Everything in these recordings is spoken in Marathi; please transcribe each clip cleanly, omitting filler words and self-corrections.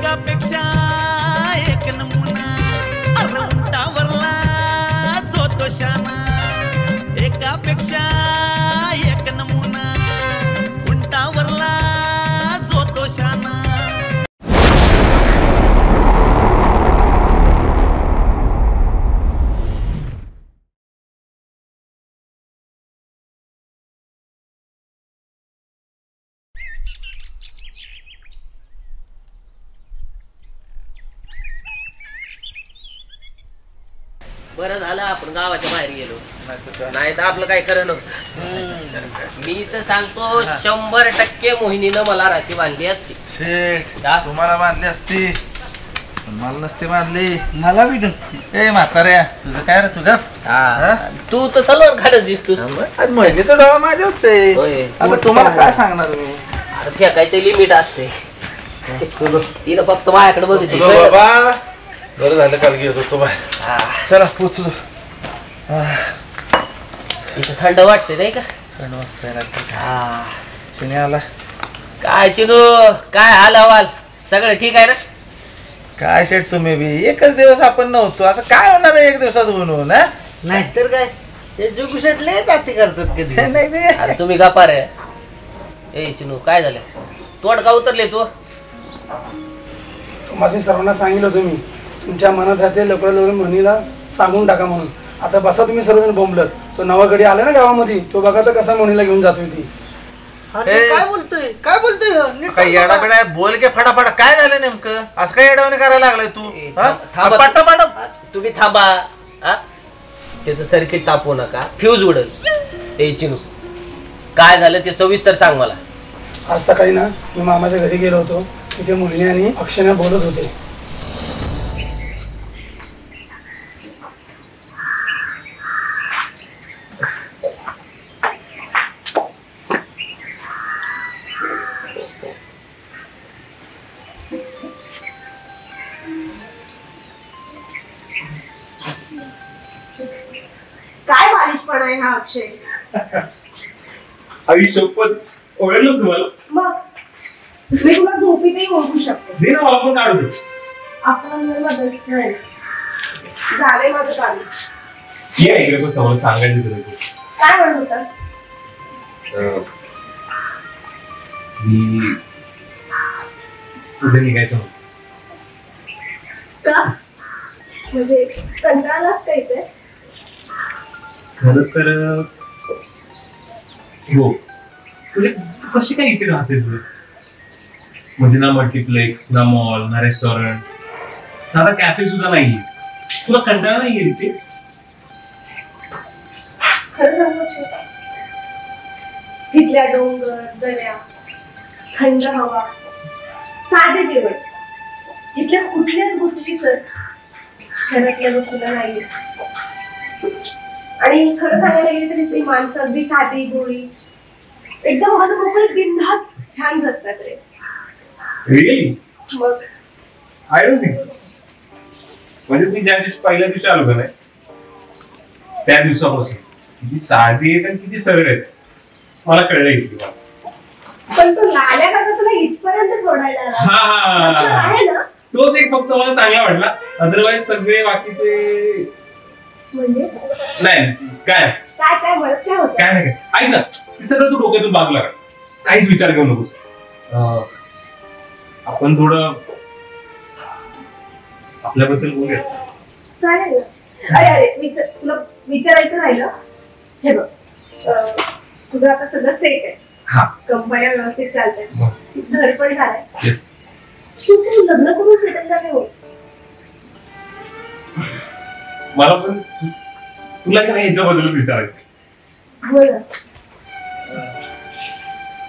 एकापेक्षा एक नमुना अरे उंटावरला जो तो शाना एकापेक्षा एक नमुना उंटावरला जो तो शाना बरं झालं आपण गावाच्या बाहेर गेलो नाही तर आपलं काय खरं नव्हतं मी तर सांगतो 100% मोहिनीनं मला राखी बांधली असती तुम्हाला बांधली असती मला नसते बांधली मला बी नसती ए म्हाताऱ्या तुझं काय रे तुझं तू तर सलवार घालत दिसतोस महिन्याचा डोळा माझ्याच आहे आता तुम्हाला काय सांगणार मी फेकायचं लिमिट असते तिनं फक्त माझ्याकडे बघितली बाबा बरं झालं काल गेलो तो बाहेर चला पोचलो इथं थंड वाटते नाही का थंड वाजता चिनी आला काय चिनू काय हाल हवाल सगळं ठीक आहे ना काय शेट तुम्ही बी एकच दिवस आपण नव्हतो असं काय होणार आहे एक दिवसात बनवून नाहीतर काय हे जुगुशात लय जाती करतात कधी नाही अरे तुम्ही गप्पा रे ए चिनू काय झालं तोड का उतरले तू माझे सर्वांना सांगितलं तुम्ही तुमच्या मनात आहे ते लवकर लवकर म्हणीला सांगून टाका म्हणून आता बसा तुम्ही सर्वजण बोंबलत तो नवा गडी आला ना गावामध्ये तो बघा तर कसा म्हणीला घेऊन जातोय ती काय बोलतोय काय येडा बेडा बोल के फटाफट काय झालं नेमकं असं काय येडावणे करायला लागलाय तू थांबा तुम्ही थांबा त्याचं सर्किट तापवू नका फ्यूज उडल ए चिनू काय झालं ते सविस्तर सांग मला आज सकाळी ना मी मामाच्या घरी गेलो होतो तिथे मुलीने आणि अक्षयने बोलत होते काय बालिशपणा आहे हा अक्षय आई शपथ ओळखलंच तुम्हाला मग मी तुला झोपीतही ओळखू शकते दे ना मला पण काढू दे आपण झालंय माझं काम ये इकडे बस मला सांगायचं तुला काय म्हणत होता मी उद्या निघायचं का म्हणजे कंटाळाच काय ते खरं तर हो म्हणजे कशी काय इथे राहतेस म्हणजे ना मल्टिप्लेक्स ना मॉल ना रेस्टॉरंट साधा कॅफे सुद्धा नाही तुला कंटाळा नाही आहे इथे खरं सांगू इथल्या डोंगर दऱ्या थंड हवा साधे जेवण इथल्या कुठल्याच गोष्टीची सर घरातल्या गोष्टीला नाही आणि खरं सांगायला गेलं तरी ती माणसं अगदी साधी गोळी एकदम मनमोकळी बिनधास्त छान जगतात रे रिअली मग आय डोंट थिंक सो म्हणजे मी ज्या दिवशी पहिल्या दिवशी आलो का नाही त्या दिवसापासून किती साधी आहेत आणि किती सरळ आहेत मला कळलं इथे पण तो लाल्या काका तुला इथपर्यंत सोडायला आहे ना तोच एक फक्त मला चांगला वाटला अदरवाईज सगळे बाकीचे म्हणजे नाही काय काय काय म्हणत काय होतं काय नाही काय ऐक ना ते सगळं तू डोक्यातून बाजूला काढ काहीच विचार घेऊ नकोस आपण थोडं आपल्याबद्दल बोलूया चालेल ना अरे तुला विचारायचं राहिलं हे बघ तुझं आता सगळं सेट आहे हा कंपन्या व्यवस्थित चालतात घर पण झालंय येस तू लग्न करून सेटल झाले हो मला पण तुला काय ह्याच्याबद्दलच विचारायचं बोल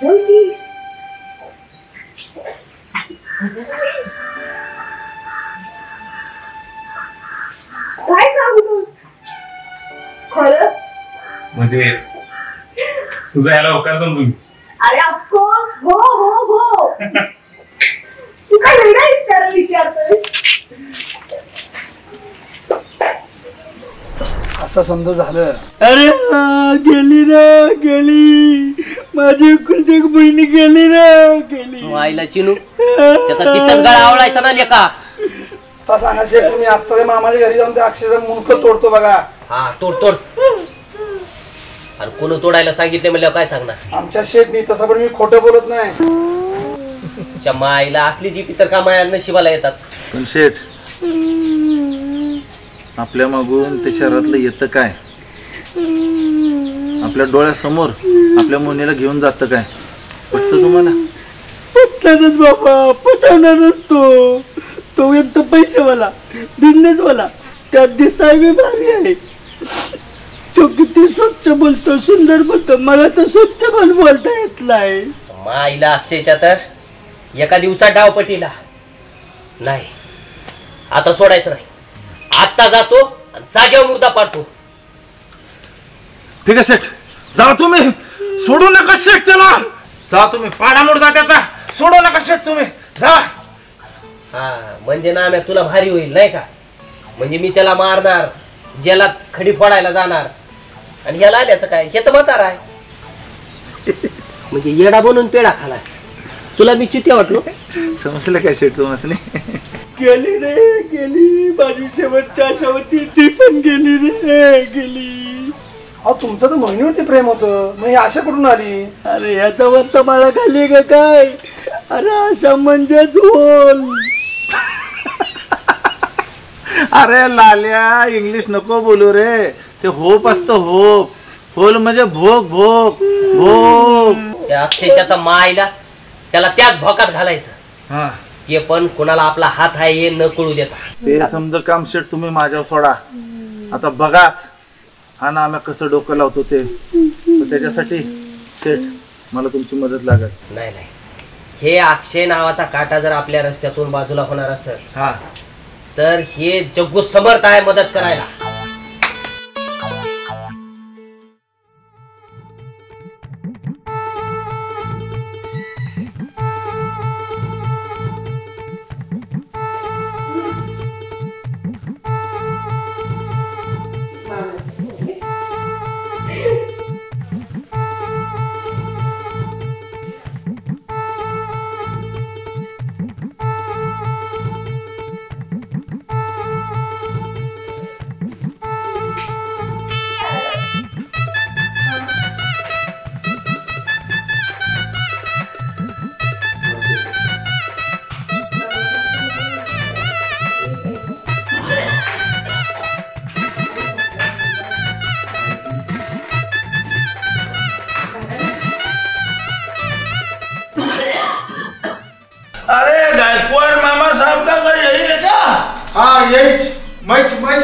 बोल की काय सांगू तू खरं म्हणजे तुझा याला होकार समजून अरे ऑफकोर्स हो हो हो तू काय वेगळाच कारण विचारतोयस असं समजा झालं अरे गेली ना गेली माझी कुलती बहिणी गेली ना गेली आईला चिनू त्याचा तिथंच गळा आवळायचा ना लेका. आता सांगा शेठ तुम्ही आता मामाच्या घरी जाऊन त्या अक्षरशः मुंडक तोडतो बघा. हा तोड. आणि कोण तोडायला सांगितले म्हणल्यावर काय सांगणार? आमच्या शेठनी तसं पण मी खोटं बोलत नाही. तुमच्या माईला असली जी पितर का माया नशिबाला येतात. पण शेठ आपल्या मागून ते शहरातलं येतं काय? आपल्या डोळ्यासमोर आपल्या मुलीला घेऊन जातं काय? पटतं तुम्हाला? पटणारच बाबा, पटवणारच तो एक तर पैसेवाला बिझनेसवाला, त्यात दिसाय बी भारी आहे. तो किती स्वच्छ बोलतो, सुंदर बोलतो. मला तर स्वच्छ पण बोलता येत नाही. माईला अक्षयच्या तर एका दिवसात डावपटीला नाही. आता सोडायचं नाही. आता जातो आणि जागेवर मुर्दा पाडतो. ठीक आहे शेठ, जा तुम्ही, सोडू नका शेठ त्याला. जा तुम्ही, पाडा मुर्दा त्याचा, सोडू नका शेठ तुम्ही, जा. हा म्हणजे ना आम्ही तुला भारी होईल नाही का? म्हणजे मी त्याला मारणार, ज्याला खडी फोडायला जाणार, आणि याला आल्याचं काय? हे तर म्हातार आहे. म्हणजे येडा बनून पेढा खाला. तुला मी चित्या वाटलो. समजलं काय शेठ तुम्हाला? गेली रे गेली, माझी शेवटची आशा होती ती पण गेली रे गेली. अहो तुमचं तर मोहिनीवरती प्रेम होतं, मग ही आशा कुठून आली? अरे याचा वरचा माळा खाली का काय? अरे आशा म्हणजेच होल. अरे लाल्या, इंग्लिश नको बोलू रे. ते होप असतं, होप. होल म्हणजे भोग भोग भोग. त्या अक्षयच्या तर मायला त्याला त्याच भोकात घालायचं. हा ते पण कोणाला आपला हात आहे हे न कळू देता. ते समजा काम शेठ तुम्ही माझ्यावर सोडा. आता बघाच हा ना आम्ही कसं डोकं लावतो ते. त्याच्यासाठी शेठ मला तुमची मदत लागत. नाही हे अक्षय नावाचा काटा जर आपल्या रस्त्यातून बाजूला होणार असेल हा तर हे जग्गू समर्थ आहे मदत करायला.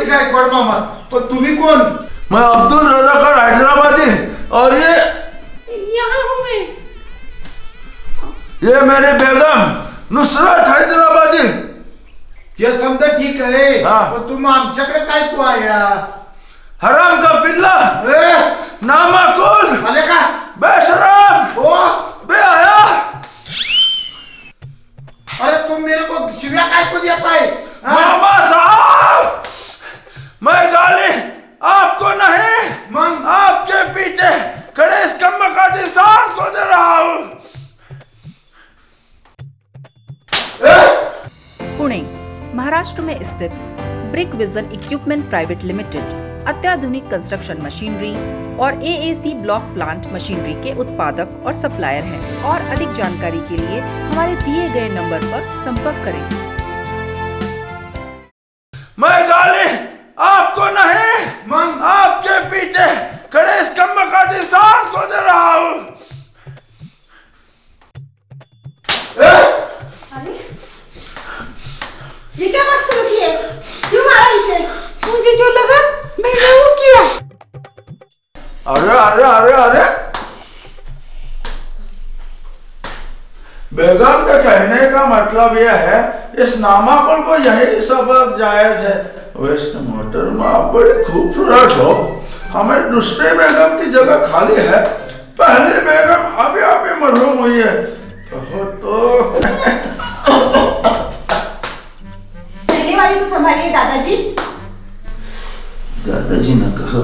गायकवाड़ मामा, तो तुम्ही कौन? मैं अब्दुल रज़ाक़ हैदराबादी और ये यहाँ हूँ मैं। ये मेरे बेगम नुसरत हैदराबादी। ये समजा ठीक आहे, हाँ। पण तुम आमच्याकडे काय को आया? हराम का पिल्ला, नामाकुल, आले का? बेशरम, ओ बेहया। अरे तुम मेरे को शिव्या काय को देता है? मामा साहब, मैं गाली आपको नहीं, मंग आपके पीछे खड़े इस कम्बख्त इंसान को दे रहा हूँ। पुणे, महाराष्ट्र में स्थित brick vision equipment private limited अत्याधुनिक कंस्ट्रक्शन मशीनरी और एएसी ब्लॉक प्लांट मशीनरी के उत्पादक और सप्लायर हैं। और अधिक जानकारी के लिए हमारे दिए गए नंबर पर संपर्क करें। मैं गाली आपको नहीं, मंग आपके पीछे खड़े इस कम्बख्त इंसान को दे रहा हूँ। अरे ये क्या बात शुरू की है? क्यों मारा इसे? मुझे जो लगा मैंने वो किया। अरे अरे अरे अरे, बेगम के कहने का मतलब यह है इस नामाकुल को यही सबक जायज है। वेस्ट मोहतरमा आप बड़ी खूबसूरत हो, हमें दूसरे बेगम की जगह खाली है। पहली बेगम अभी अभी मरहूम हुई है तो पहले वाली तो संभालिए दादाजी। दादाजी न कहो।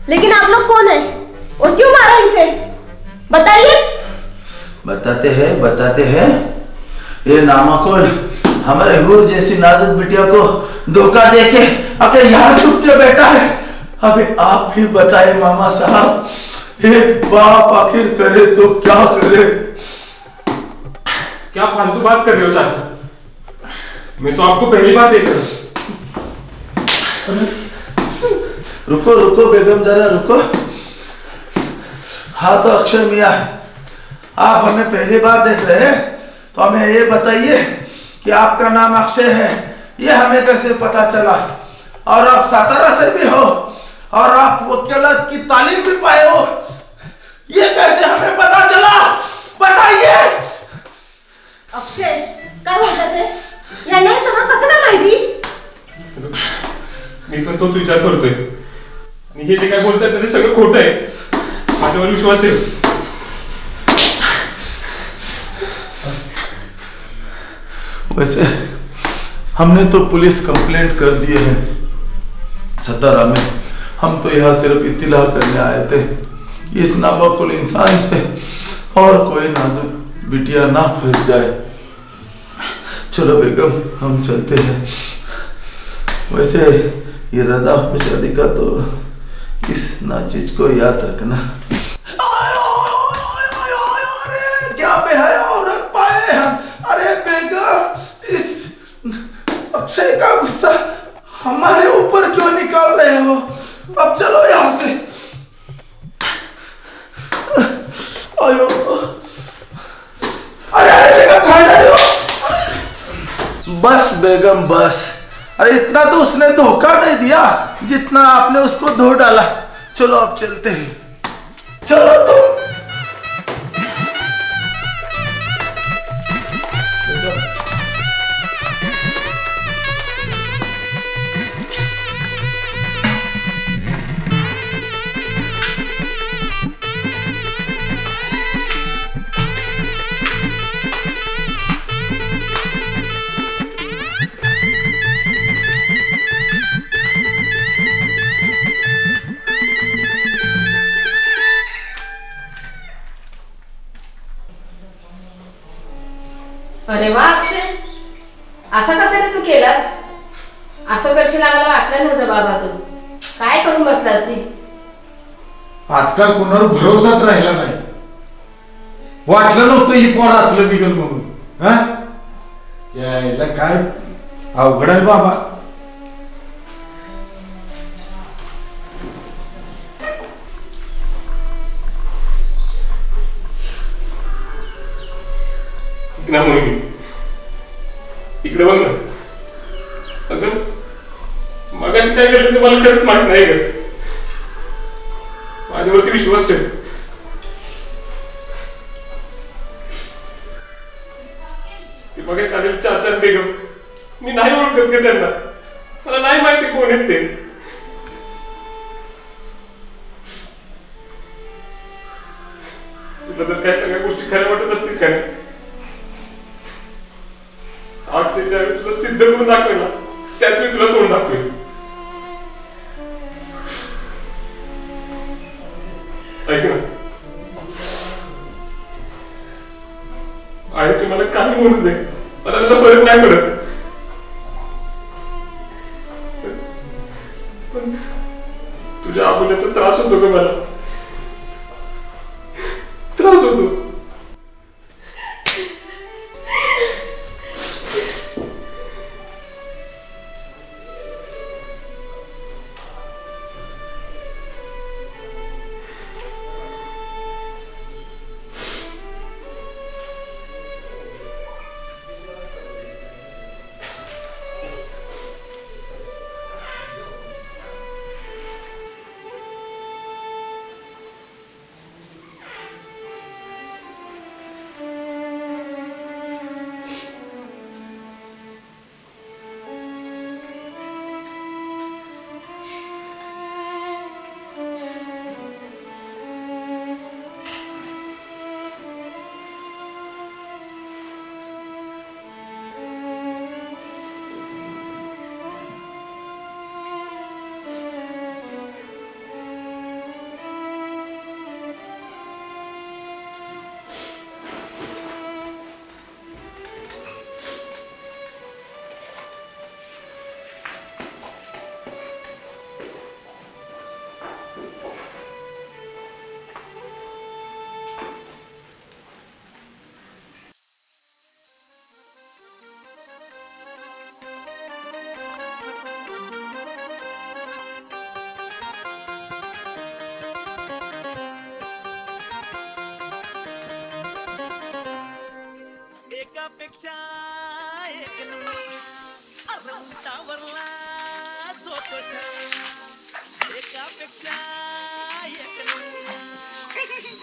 लेकिन आप लोग कौन है और क्यों मारा इसे? बताइए। बताते हैं ये नामाकुल हमारे हूर जैसी नाजुक बिटिया को धोखा देके अगर यहाँ छुप के बैठा है। अबे आप भी बताए मामा साहब, एक बाप आखिर करे तो क्या करे? क्या फालतू बात कर रहे हो चाचा? मैं तो आपको पहली बार देख रहा हूँ। रुको रुको बेगम, जरा रुको। हाँ तो अक्षय मियाँ, आप हमें पहली बार देख रहे हैं, तो हमें ये बताइए कि आपका नाम अक्षय है, ये हमें कैसे पता चला? और आप सातारा से भी हो और आप वकीलत की तालीम भी पाए हो, ये कैसे हमें पता चला? बताइए। अक्षय, काय बोलतात रे? यांना हे सगळं कसं काय माहिती? मी पण तोच विचार करतोय आणि हे जे काय बोलतात ना ते सगळं खोटं आहे. माझ्यावर विश्वास ठेव. वैसे हमने तो पुलिस कंप्लेंट कर दिए हैं सतारा में। हम तो यहाँ सिर्फ इत्तिला करने आए थे, इस नाबाकुल इंसान से और कोई नाजुक बिटिया ना फंस जाए। चलो बेगम, हम चलते हैं। वैसे ये रदा शादी का तो इस नाचीज को याद रखना। क्या बेहया औरत पाए हम। अरे बेगम, इस अक्षय का गुस्सा हमारे ऊपर क्यों निकाल रहे हो? अब चलो यहाँ से। आयो, अरे अरे बेगम, कहाँ जा रहे हो? बस बेगम बस। अरे इतना तो उसने धोखा नहीं दिया जितना आपने उसको धो डाला। चलो अब चलते हैं। चलो तो। अरे वा अक्षय, असं कसं रे तू केलास? असं करशील आम्हाला वाटलं नव्हतं बाबा. तू काय करून बसलास रे? आजकाल कोणावर भरोसाच राहिला नाही. वाटलं नव्हतं ही पोर असलं बिगल म्हणून. हा, यायला काय अवघड आहे बाबा. ना मोहिनी, इकडे बघ ना. अगं मगाशी काय केलं ते मला खरंच माहित नाही ग. माझ्यावरती विश्वास ठेव. ते मगाशी आलेले चाचा बेगम, मी नाही ओळखत का त्यांना? मला नाही माहिती कोण आहेत ते. तुला जर काय सगळ्या गोष्टी खऱ्या वाटत असतील का नाही, आजच्या वेळी तुला सिद्ध करून दाखवेल ना, त्याच वेळी तुला तोंड दाखवेल. ऐक ना, आईचे मला काही म्हणू दे, मला त्याचा फरक नाही पडत. पण तुझ्या आबोल्याचा त्रास होतो का? मला त्रास होतो. उंटावरला जो तो शाना, एकापेक्षा एक नमुना.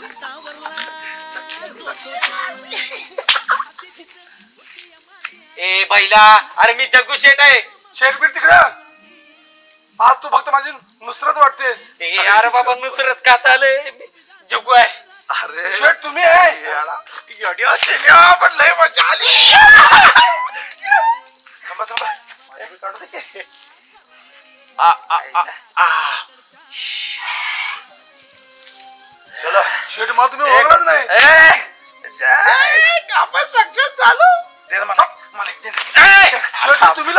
उंटावरला जो तो शाना. ए बैला, अरे मी जग्गू शेठ आहे. शेट बीट तिकडं. आज तू फक्त माझी नुसरत वाटतेस. अरे बाबा नुसरत का चालय, जग्गू आहे. अरे शेट तुम्ही आहे. पण लय मजा आली. थांबा थांबा. चला शेट मला तुम्ही ओळखलंच नाही. आपण सक्सेस झालो. दे ना मला. मला एक दे ना. शेट तुम्ही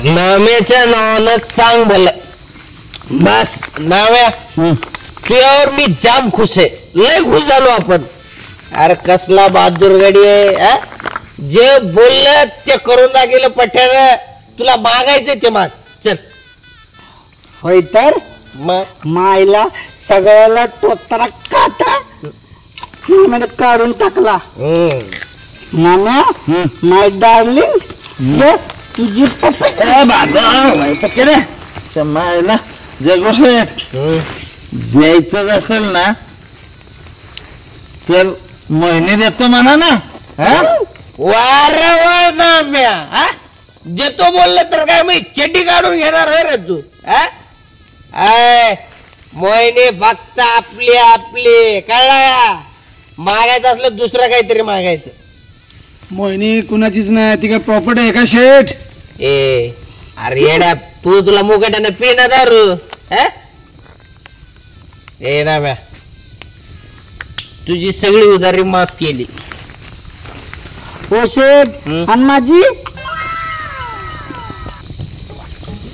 नाम्याच्या नावानं सांग बोल. बस नाव्या, तुझ्यावर मी जाम खुश आहे. लय खुश झालो आपण. अरे कसला बहादूर गडी आहे. जे बोललं ते करून दाखवलं पठ्यानं. तुला मागायचं ते माग. चल. होय तर मग मायला सगळ्याला टोचताना काटा नाम्यानं काढून टाकला. नाम्या, माय डार्लिंग, ये तुझी मायला जग्गू शेठ द्यायचं असेल ना तर महिने देतो म्हणा ना. वारंवार नाम्या, देतो बोललं तर काय मी चड्डी काढून घेणार होय रे तू. मोहिनी फक्त आपली आपली, कळला. मागायचं असलं दुसरं काहीतरी मागायचं. मोहिनी कुणाचीच नाही. ती काय प्रॉपर्टी आहे का शेठ? ए अरे येड्या, तू तुला मुकाट्यानं पिना दारू. ए नाम्या, तुझी सगळी उधारी माफ केली. हो शेठ. आणि माझी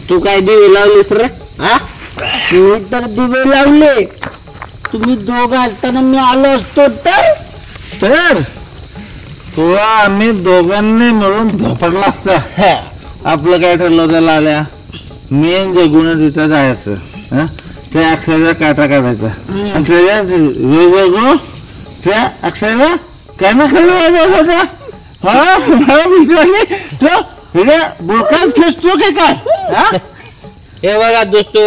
तू काय दिवे लावलीस रे? मी तर दिवे लावले. तुम्ही दोघं असताना मी आलो असतो तर तुला आम्ही दोघांनी मिळून झोपडला असता. आपलं काय ठरलं होतं लाल्या, मेन जगून तिथं जायचं. त्या अक्षराचा काटा काढायचा आणि त्याच्या वेगवेगळं त्या अक्षराला काय ना काय बोकात खेचतो की काय. हे बघा दोस्तो,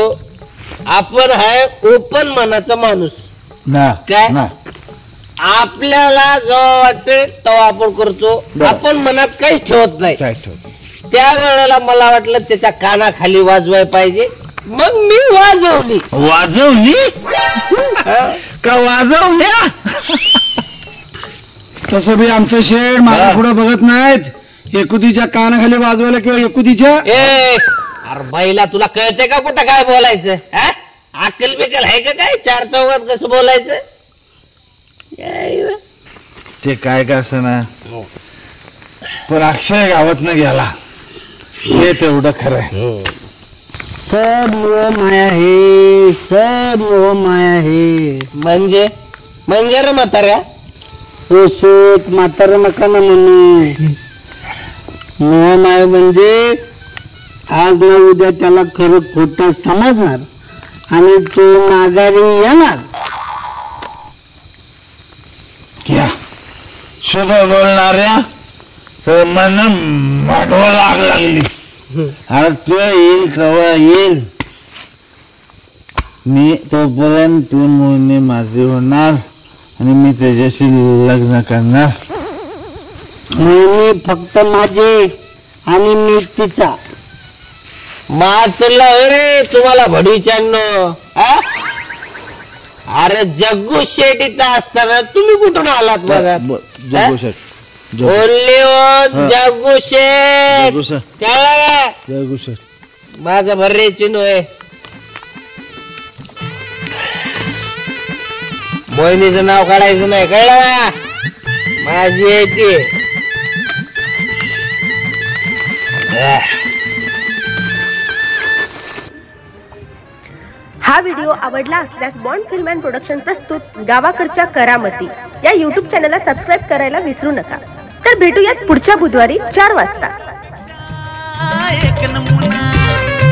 आपण आहे ओपन मनाचा माणूस. काय आपल्याला जेव्हा वाटते तेव्हा आपण करतो. आपण मनात काहीच ठेवत नाही. त्या वेळेला मला वाटलं त्याच्या कानाखाली वाजवाय पाहिजे, मग मी वाजवली. का वाजवल्या? तसं बी आमचं शेठ माझ्या पुढे बघत नाहीत. एकुतीच्या कानाखाली वाजवायला किंवा एकुतीच्या. अरे बाईला, तुला कळते का कुठं काय बोलायचं? अक्कल बिकल आहे का काय? चार चौघात कसं बोलायचं? ते काय का असं ना, पण अक्षय गावात न गेला हे तेवढं खरंय. सब मोह माया है, सब मोह माया है. म्हणजे रे म्हाताऱ्या, हो शेठ म्हातारा नका ना म्हणू. मोह माया म्हणजे आज ना उद्या त्याला खरं खोटं समजणार आणि तो माघारी येणार. क्या शुभ बोलणाऱ्या तर मन माडवा लागली. अरे तू येईल कवा येईल. मी तोपर्यंत तू मोहिनी माझी होणार आणि मी त्याच्याशी लग्न करणार. मोहिनी फक्त माझे आणि मी तिचा. माचला रे तुम्हाला भडीच्यानो. अरे जग्गू शेठ इथं असताना तुम्ही कुठून आलात? बघा जग्गू शेठ, ओनली जग्गू शेठ. जग्गू शेठ माझा भर्रे चिन्ह आहे. मोहिनीचं नाव काढायचं नाही, कळलं? माझी आहे ती. हा व्हिडिओ आवडला असल्यास बॉन्ड फिल्म अँड प्रोडक्शन प्रस्तुत गावाकडच्या करामती या YouTube चॅनलला सबस्क्राईब करायला विसरू नका. तर भेटूयात पुढच्या बुधवारी 4 वाजता. एक नमुना